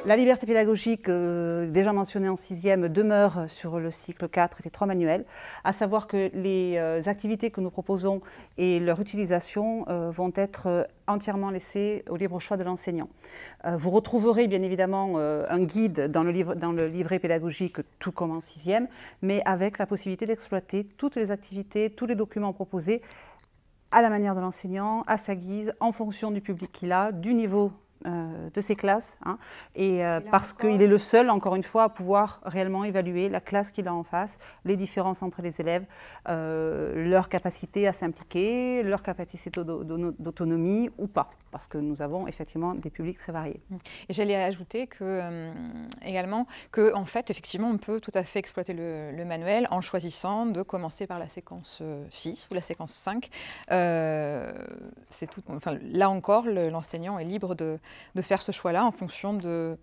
La liberté pédagogique, déjà mentionnée en 6e, demeure sur le cycle 4 et les 3 manuels, à savoir que les activités que nous proposons et leur utilisation vont être entièrement laissées au libre choix de l'enseignant. Vous retrouverez bien évidemment un guide dans le livret pédagogique, tout comme en 6e, mais avec la possibilité d'exploiter toutes les activités, tous les documents proposés à la manière de l'enseignant, à sa guise, en fonction du public qu'il a, du niveau de ses classes, hein, et parce qu'il est le seul, encore une fois, à pouvoir réellement évaluer la classe qu'il a en face, les différences entre les élèves, leur capacité à s'impliquer, leur capacité d'autonomie ou pas, parce que nous avons effectivement des publics très variés. Et j'allais ajouter également que, en fait, effectivement, on peut tout à fait exploiter le manuel en choisissant de commencer par la séquence 6 ou la séquence 5. Là encore, l'enseignant est libre de faire ce choix-là en fonction de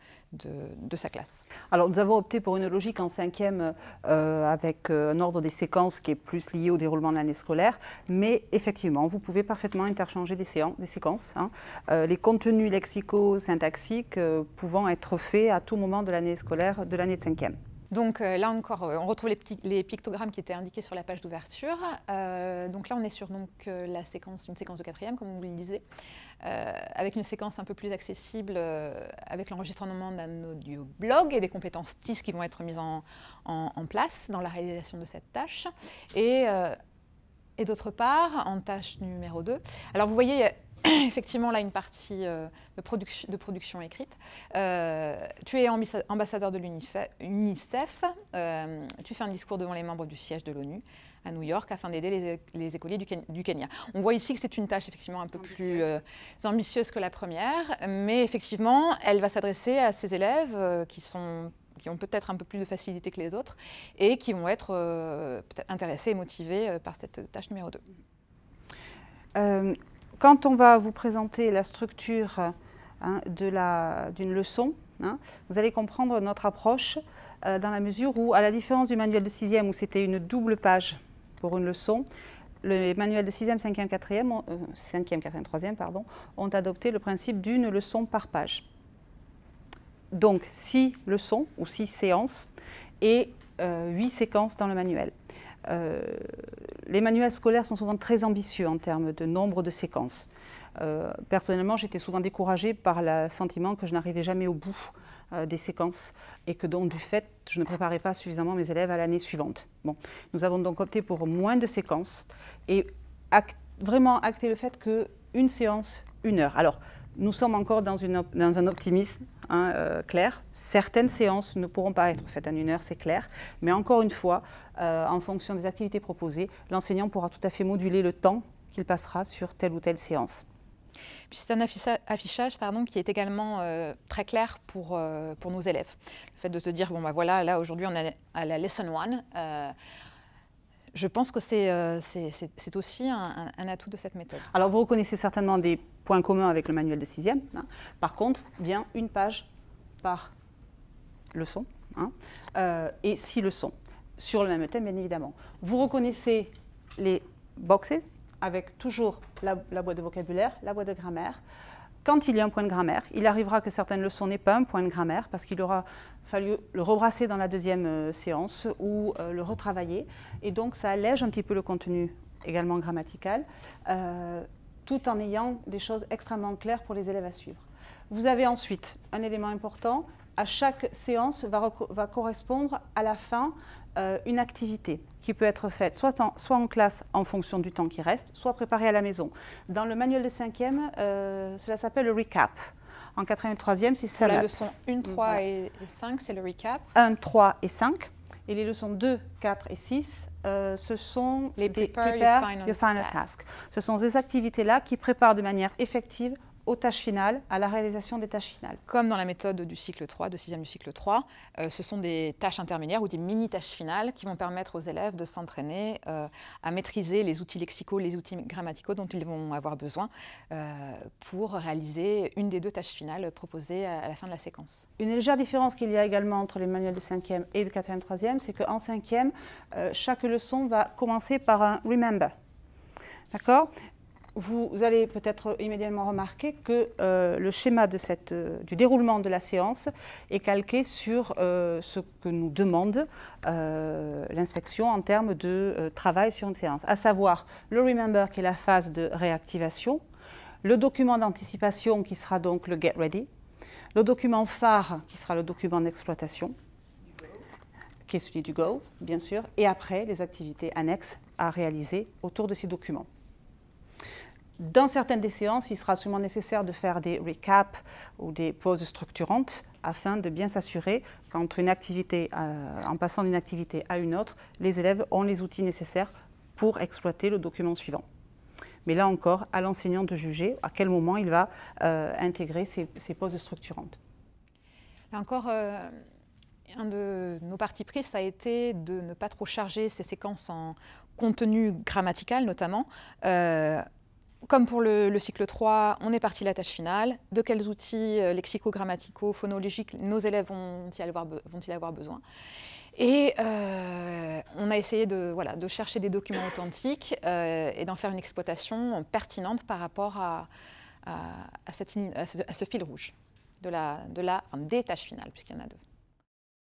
sa classe. Alors nous avons opté pour une logique en 5e avec un ordre des séquences qui est plus lié au déroulement de l'année scolaire, mais effectivement vous pouvez parfaitement interchanger des séquences, hein, les contenus lexico-syntaxiques pouvant être faits à tout moment de l'année scolaire de l'année de 5e. Donc là encore, on retrouve les pictogrammes qui étaient indiqués sur la page d'ouverture. Donc là, on est sur une séquence de 4e, comme vous le disiez, avec une séquence un peu plus accessible, avec l'enregistrement d'un audioblog et des compétences TIS qui vont être mises en place dans la réalisation de cette tâche. Et d'autre part, en tâche numéro 2, alors vous voyez, effectivement, là, une partie de production écrite. Tu es ambassadeur de l'UNICEF. Tu fais un discours devant les membres du siège de l'ONU à New York afin d'aider les écoliers du Kenya. On voit ici que c'est une tâche effectivement un peu plus ambitieuse que la première, mais effectivement, elle va s'adresser à ces élèves qui ont peut-être un peu plus de facilité que les autres et qui vont être peut-être intéressés et motivés par cette tâche numéro 2. Quand on va vous présenter la structure d'une leçon, hein, vous allez comprendre notre approche dans la mesure où, à la différence du manuel de 6e où c'était une double page pour une leçon, le manuel de 6e, 5e, 4e, 5e, 4e, 3e, pardon, ont adopté le principe d'une leçon par page. Donc 6 leçons ou 6 séances et 8 séquences dans le manuel. Les manuels scolaires sont souvent très ambitieux en termes de nombre de séquences. Personnellement, j'étais souvent découragée par le sentiment que je n'arrivais jamais au bout des séquences et que donc du fait, je ne préparais pas suffisamment mes élèves à l'année suivante. Bon, nous avons donc opté pour moins de séquences et vraiment acté le fait qu'une séance, 1 heure. Alors, nous sommes encore dans un optimisme clair. Certaines séances ne pourront pas être faites en 1 heure, c'est clair. Mais encore une fois, en fonction des activités proposées, l'enseignant pourra tout à fait moduler le temps qu'il passera sur telle ou telle séance. Puis c'est un affichage qui est également très clair pour nos élèves. Le fait de se dire, bon ben voilà, là aujourd'hui on est à la lesson 1. Je pense que c'est aussi un atout de cette méthode. Alors vous reconnaissez certainement des points communs avec le manuel de 6e. Hein. Par contre, bien une page par leçon, hein, et 6 leçons sur le même thème, bien évidemment. Vous reconnaissez les boxes avec toujours la boîte de vocabulaire, la boîte de grammaire. Quand il y a un point de grammaire, il arrivera que certaines leçons n'aient pas un point de grammaire parce qu'il aura fallu le rebrasser dans la 2e séance ou le retravailler. Et donc, ça allège un petit peu le contenu également grammatical, tout en ayant des choses extrêmement claires pour les élèves à suivre. Vous avez ensuite un élément important. À chaque séance va correspondre à la fin une activité qui peut être faite soit en classe en fonction du temps qui reste, soit préparée à la maison. Dans le manuel de 5e, cela s'appelle le recap. En 4e et 3e, c'est ça. Pour la leçon 1, 3 et 5, c'est le recap. 1, 3 et 5. Et les leçons 2, 4 et 6, ce sont les Prepare Your Final Tasks. Ce sont ces activités-là qui préparent de manière effective aux tâches finales, à la réalisation des tâches finales. Comme dans la méthode du cycle 3, de 6e du cycle 3, ce sont des tâches intermédiaires ou des mini-tâches finales qui vont permettre aux élèves de s'entraîner à maîtriser les outils lexicaux, les outils grammaticaux dont ils vont avoir besoin pour réaliser une des 2 tâches finales proposées à la fin de la séquence. Une légère différence qu'il y a également entre les manuels de 5e et de 4e, 3e, c'est qu'en 5e, chaque leçon va commencer par un « remember ». D'accord ? vous allez peut-être immédiatement remarquer que le schéma de du déroulement de la séance est calqué sur ce que nous demande l'inspection en termes de travail sur une séance, à savoir le Remember qui est la phase de réactivation, le document d'anticipation qui sera donc le Get Ready, le document phare qui sera le document d'exploitation, qui est celui du Go, bien sûr, et après les activités annexes à réaliser autour de ces documents. Dans certaines des séances, il sera absolument nécessaire de faire des recaps ou des pauses structurantes afin de bien s'assurer qu'entre une activité, en passant d'une activité à une autre, les élèves ont les outils nécessaires pour exploiter le document suivant. Mais là encore, à l'enseignant de juger à quel moment il va intégrer ces pauses structurantes. Là encore, un de nos partis pris, ça a été de ne pas trop charger ces séquences en contenu grammatical notamment. Comme pour le cycle 3, on est parti de la tâche finale. De quels outils lexico-grammaticaux, phonologiques nos élèves vont-ils avoir besoin? Et on a essayé de chercher des documents authentiques et d'en faire une exploitation pertinente par rapport à ce fil rouge des tâches finales, puisqu'il y en a deux.